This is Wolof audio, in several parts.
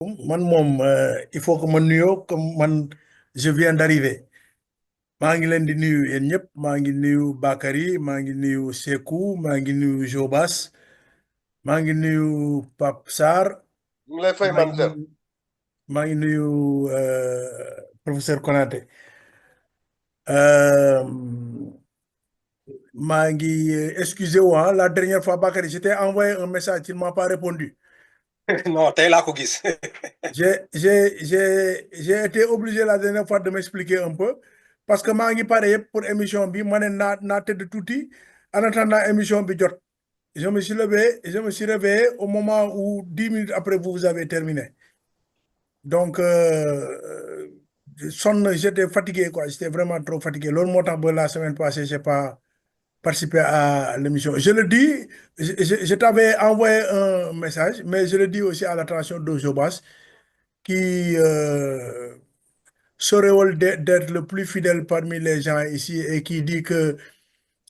Il faut que man nuyoo comme man je viens d'arriver maa ngi leen di nuyu yéen ñëpp maa ngi nuyu Bakary maa ngi nuyu Sekou maa ngi nuyu Jobas maa ngi nuyu Pape Sarr ñu ngi lay fay maa ngi Mamzer. nuyu maa ngi nuyu professeur Konaté Euh, maa ngi excusez-moi la dernière fois Bakary je t'ai envoyé un message tu ne m'as pas répondu. Non, tey laa ko gis. J'ai été obligé la dernière fois de m'expliquer un peu parce que maa ngi pare yëpp pour émission bi ma ne naa tëdd tuuti en attendant émission bi jot. Je me suis réveillé au moment où 10 minutes après vous avez terminé. Donc j'étais fatigué quoi, j'étais vraiment trop fatigué. Loolu moo tax ba la semaine passée j'ai pas participé à l'émission. Je le dis, je t'avais envoyé un message, mais je le dis aussi à l'attention de Jobas qui serait d'être le plus fidèle parmi les gens ici et qui dit que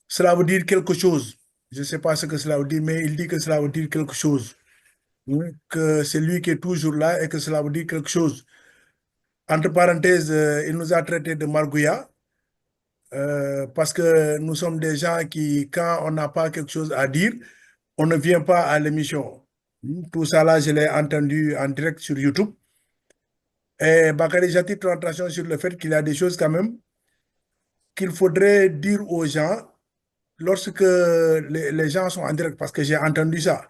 cela veut dire quelque chose. Je ne sais pas ce que cela veut dire, mais il dit que cela veut dire quelque chose. Que c'est lui qui est toujours là et que cela veut dire quelque chose. Entre parenthèses, il nous a traité de margouillat parce que nous sommes des gens qui, quand on n'a pas quelque chose à dire, on ne vient pas à l'émission. Tout ça là, je l'ai entendu en direct sur YouTube. Et Bakary, j'attire ton attention sur le fait qu'il y a des choses quand même qu'il faudrait dire aux gens lorsque les gens sont en direct, parce que j'ai entendu ça.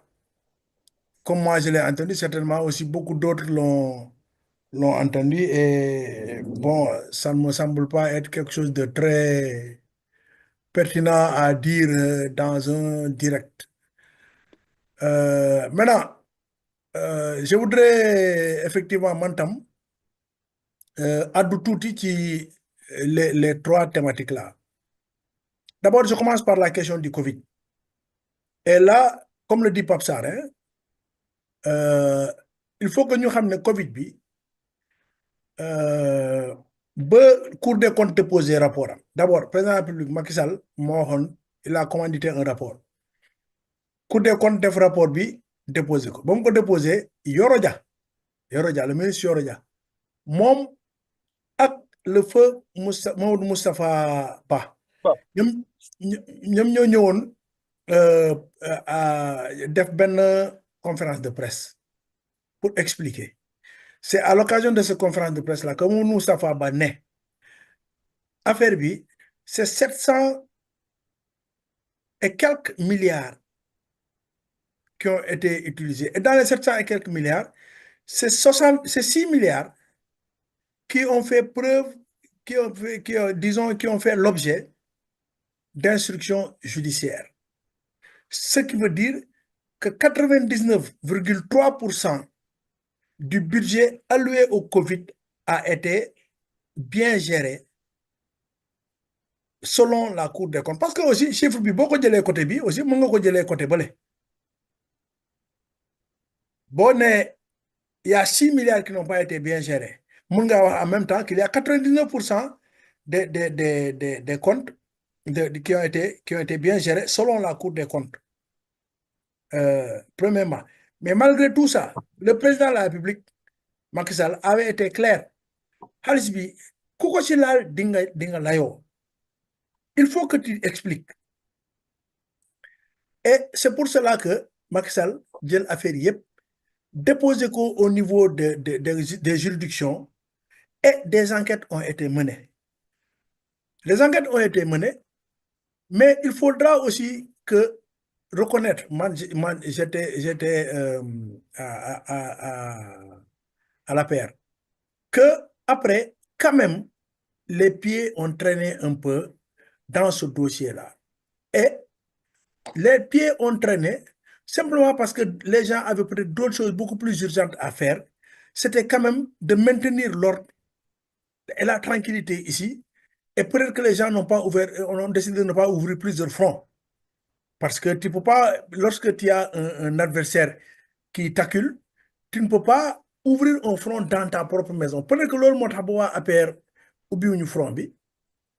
Comme moi, je l'ai entendu, certainement aussi beaucoup d'autres l'ont entendu. Et bon, ça ne me semble pas être quelque chose de très pertinent à dire dans un direct. Maintenant, je voudrais effectivement Mantam addu tuuti ci les trois thématiques là. D'abord, je commence par la question du Covid. Et là, comme le dit Pape Sarr, hein, il faut que ñu xam ne Covid bi ba Cour des comptes déposé rapport am. D'abord, président de la République Macky Sall moo waxoon il a commandité un rapport. Cour des comptes def rapport bi déposé ko ba mu ko déposé Yoro Dia le ministre Yoro Dia moom ak le feu Mamadou Moustapha Ba ñoom ñoo ñëwoon def benn conférence de presse pour expliquer. C'est à l'occasion de cette conférence de presse-là que Moustapha Ba ne affaire bi c'est 700 et quelques milliards qui ont été utilisés. Et dans les 700 et quelques milliards, c'est 6 milliards qui ont fait preuve, qui ont fait l'objet d'instructions judiciaires. Ce qui veut dire que 99,3% du budget alloué au Covid a été bien géré selon la Cour des comptes. Parce que aussi, chiffre bi boo ko jëlee côté bi aussi mën nga ko jëlee côté bële. Boo nee il y a 6 milliards qui n'ont pas été bien gérés. Mën nga wax en même temps qu'il y a 99% des comptes qui ont été bien gérés selon la Cour des comptes. Premièrement. Mais malgré tout ça, le président de la République, Macky Sall, avait été clair. Xaalis bi ku ko ci laal di nga layoo. Il faut que tu expliques. Et c'est pour cela que Macky Sall jël affaire yëpp déposé ko au niveau des juridictions et des enquêtes ont été menées. Les enquêtes ont été menées, mais il faudra aussi que reconnaître, j'étais à la paire, que après, quand même, les pieds ont traîné un peu dans ce dossier-là. Et les pieds ont traîné simplement parce que les gens avaient peut-être d'autres choses beaucoup plus urgentes à faire. C'était quand même de maintenir l'ordre et la tranquillité ici. Et peut-être que les gens ont décidé de ne pas ouvrir plusieurs fronts. Parce que tu ne peux pas, lorsque tu as un adversaire qui t'accule, tu ne peux pas ouvrir un front dans ta propre maison. Peut-être que l'autre mot à faire ouvrir un front,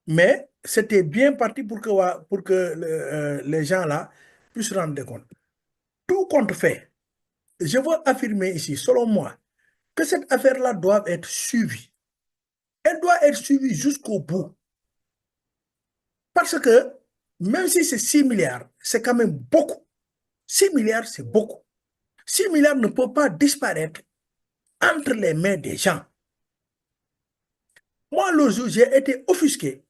mais c'était bien parti pour que les gens là puissent se rendre compte. Tout compte fait, je veux affirmer ici, selon moi, que cette affaire-là doit être suivie. Elle doit être suivie jusqu'au bout. Parce que même si c'est 6 milliards, c'est quand même beaucoup. 6 milliards, c'est beaucoup. 6 milliards ne peuvent pas disparaître entre les mains des gens. Moi, l'autre jour, j'ai été offusqué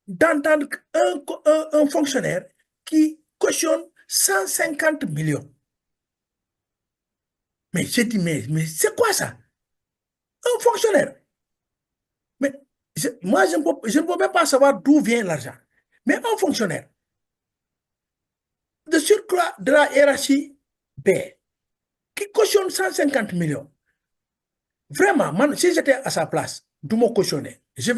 d'entendre un fonctionnaire qui cautionne 150 millions. Mais j'ai dit, mais c'est quoi ça? Un fonctionnaire. Mais moi, je ne peux même pas savoir d'où vient l'argent. Mais un fonctionnaire, de surcroît de la hiérarchie B, qui cautionne 150 millions. Vraiment, man, si j'étais à sa place, d'où me cautionner. Je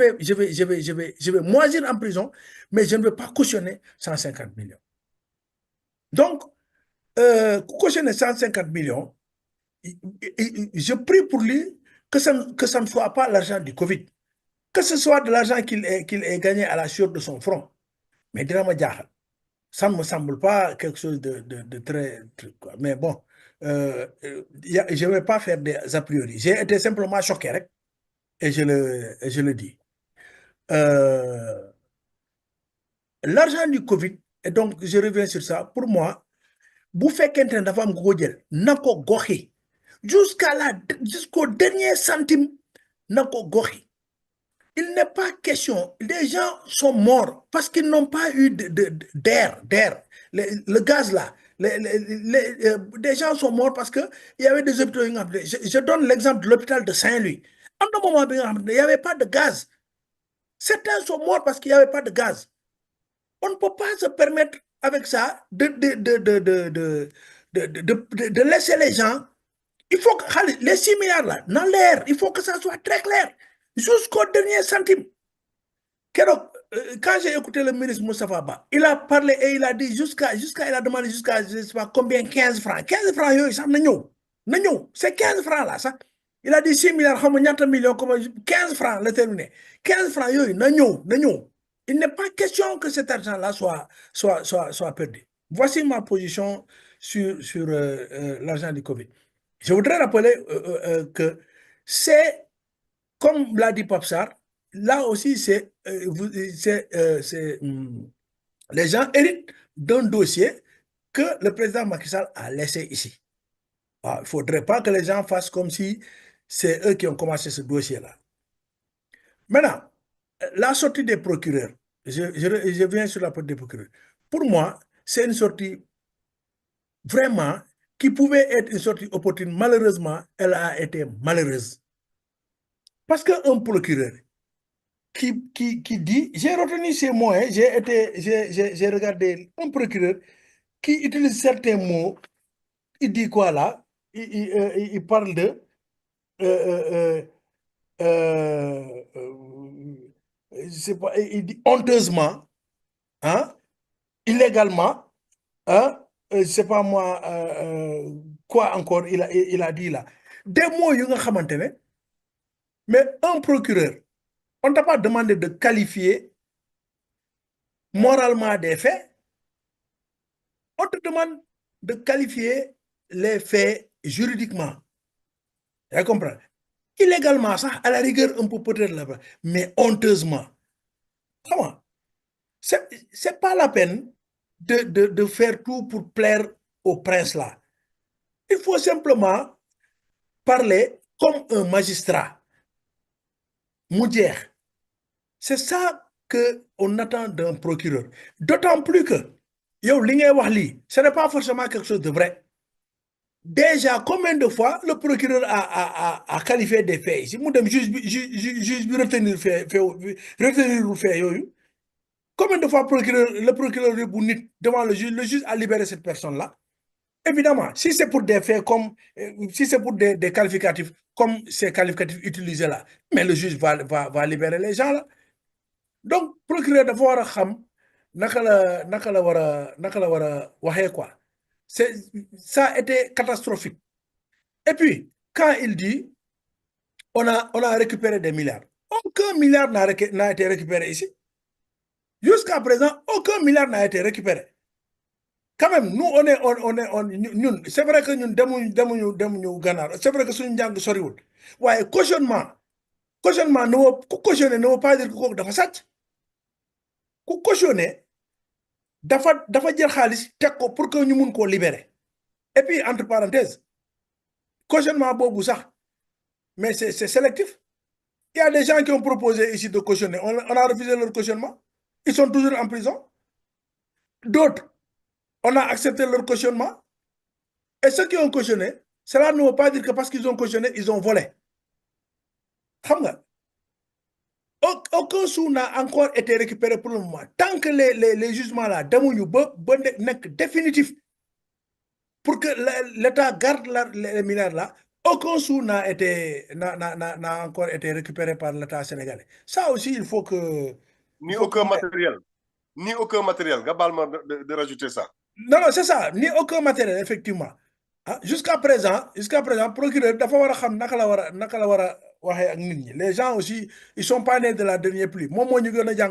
vais moisir en prison, mais je ne veux pas cautionner 150 millions. Donc, cautionner 150 millions, je prie pour lui que ça ne soit pas l'argent du Covid, que ce soit de l'argent qu'il ait gagné à la sueur de son front. Mais ça ne me semble pas quelque chose de très... quoi. Mais bon, je ne vais pas faire des a priori. J'ai été simplement choqué, et je le dis. L'argent du Covid, et donc je reviens sur ça, pour moi, bu fekkente ne dafa am ko jël na ko goxi jusqu'au dernier centime na ko goxi. Il n'est pas question, les gens sont morts parce qu'ils n'ont pas eu d'air, le gaz là. Des gens sont morts parce qu'il y avait des hôpitaux. Je donne l'exemple de l'hôpital de Saint-Louis. À un moment, il n'y avait pas de gaz. Certains sont morts parce qu'il n'y avait pas de gaz. On ne peut pas se permettre avec ça de laisser les gens. Il faut que les 6 milliards là, dans l'air, il faut que ça soit très clair, jusqu'au dernier centime. Quand j'ai écouté le ministre Moustapha Ba, il a parlé et il a dit il a demandé jusqu'à, je ne sais pas combien, 15 francs. 15 francs, ça c'est 15 francs là, ça. Il a dit 6 milliards, 15 francs, le terminé. 15 francs, il n'est pas question que cet argent-là soit perdu. Voici ma position sur l'argent du Covid. Je voudrais rappeler que c'est, comme l'a dit Papsar, là aussi, les gens héritent d'un dossier que le président Macky Sall a laissé ici. Il ne faudrait pas que les gens fassent comme si c'est eux qui ont commencé ce dossier-là. Maintenant, la sortie des procureurs, je viens sur la porte des procureurs. Pour moi, c'est une sortie vraiment qui pouvait être une sortie opportune. Malheureusement, elle a été malheureuse. Parce qu'un procureur qui dit, j'ai retenu ces mots, hein, j'ai regardé un procureur qui utilise certains mots, il dit quoi là? Il parle de je sais pas, il dit honteusement, hein, illégalement, hein, je sais pas moi, quoi encore il a dit là. Des mots, mais un procureur, on ne t'a pas demandé de qualifier moralement des faits, on te demande de qualifier les faits juridiquement. Tu comprends? Illégalement, ça, à la rigueur, un peu peut-être là-bas, mais honteusement. Comment? C'est pas la peine de faire tout pour plaire au prince là. Il faut simplement parler comme un magistrat. Moudier. C'est ça qu'on attend d'un procureur. D'autant plus que, ce n'est pas forcément quelque chose de vrai. Déjà, combien de fois le procureur a qualifié des faits ici? Juge retenir le fait. Combien de fois le procureur devant le juge a libéré cette personne-là? Évidemment, si c'est pour des faits comme, si c'est pour des qualificatifs comme ces qualificatifs utilisés là, mais le juge va libérer les gens là. Donc, procureur dafa war a xam naka la war a waxee quoi. Ça a été catastrophique. Et puis, quand il dit on a récupéré des milliards, aucun milliard n'a été récupéré ici. Jusqu'à présent, aucun milliard n'a été récupéré. Quand même, nous, c'est vrai que nous demuñu Gànnaar, c'est vrai que suñu njàng soriwul, waaye cautionnement ne veut ku cautionner ne veut pas dire que kooku dafa sàcc ku cautionner dafa jël xaalis teg ko pour que ñu mun koo libérer et puis entre parenthèses cautionnement boobu sax mais c'est sélectif. Il y a des gens qui ont proposé ici de cautionner. On a refusé leur cautionnement. Ils sont toujours en prison. D'autres, on a accepté leur cautionnement. Et ceux qui ont cautionné, cela ne veut pas dire que parce qu'ils ont cautionné, ils ont volé. Aucun sou n'a encore été récupéré pour le moment. Tant que les jugements là, définitifs, pour que l'État garde les mineurs là, aucun sou n'a encore été récupéré par l'État sénégalais. Ça aussi, il faut que... Ni aucun matériel. Ni aucun matériel. Gabalma de rajouter ça. Non, c'est ça. Ni aucun matériel, effectivement. Jusqu'à présent, procureur, les gens aussi, ils ne sont pas nés de la dernière pluie. Moi,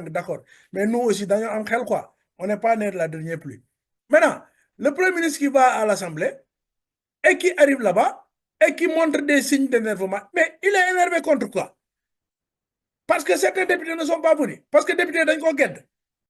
d'accord. Mais nous aussi, quoi. On n'est pas nés de la dernière pluie. Maintenant, le Premier ministre qui va à l'Assemblée et qui arrive là-bas et qui montre des signes d'énervement, mais il est énervé contre quoi? Parce que certains députés ne sont pas venus. Parce que les députés d'un conquête.